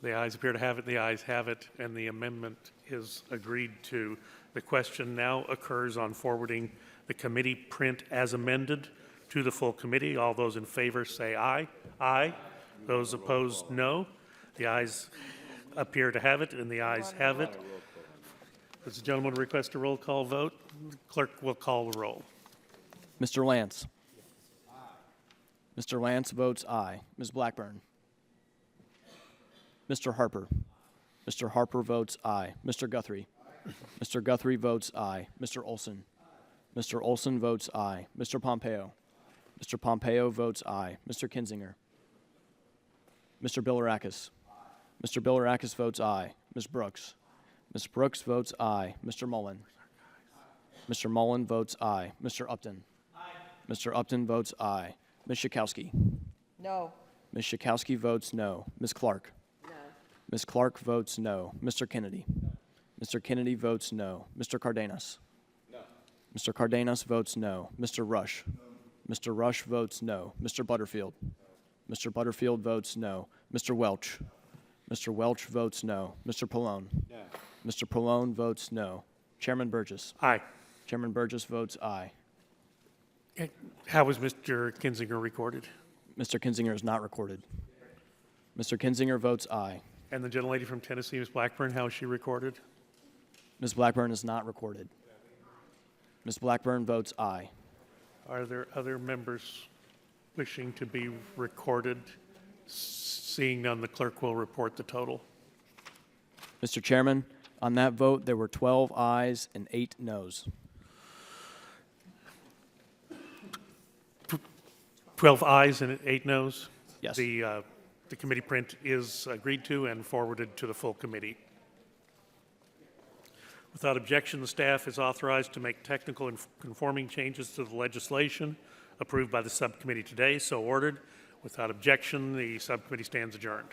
The ayes appear to have it. The ayes have it, and the amendment is agreed to. The question now occurs on forwarding the committee print as amended to the full committee. All those in favor say aye. Aye. Those opposed, no. The ayes appear to have it, and the ayes have it. Does the gentleman request a roll call vote? Clerk will call the roll. Mr. Lance? Mr. Lance votes aye. Ms. Blackburn? Mr. Harper? Mr. Harper votes aye. Mr. Guthrie? Mr. Guthrie votes aye. Mr. Olson? Mr. Olson votes aye. Mr. Pompeo? Mr. Pompeo votes aye. Mr. Kinzinger? Mr. Bilirakis? Mr. Bilirakis votes aye. Ms. Brooks? Ms. Brooks votes aye. Mr. Mullen? Mr. Mullen votes aye. Mr. Upton? Mr. Upton votes aye. Ms. Schakowsky? No. Ms. Schakowsky votes no. Ms. Clark? No. Ms. Clark votes no. Mr. Kennedy? Mr. Kennedy votes no. Mr. Cardenas? No. Mr. Cardenas votes no. Mr. Rush? Mr. Rush votes no. Mr. Butterfield? Mr. Butterfield votes no. Mr. Welch? Mr. Welch votes no. Mr. Pallone? No. Mr. Pallone votes no. Chairman Burgess? Aye. Chairman Burgess votes aye. How was Mr. Kinzinger recorded? Mr. Kinzinger is not recorded. Mr. Kinzinger votes aye. And the gentlelady from Tennessee, Ms. Blackburn, how is she recorded? Ms. Blackburn is not recorded. Ms. Blackburn votes aye. Are there other members wishing to be recorded? Seeing none, the clerk will report the total. Mr. Chairman, on that vote, there were 12 ayes and 8 noes. 12 ayes and 8 noes? Yes. The committee print is agreed to and forwarded to the full committee. Without objection, the staff is authorized to make technical and conforming changes to the legislation approved by the subcommittee today. So ordered. Without objection, the subcommittee stands adjourned.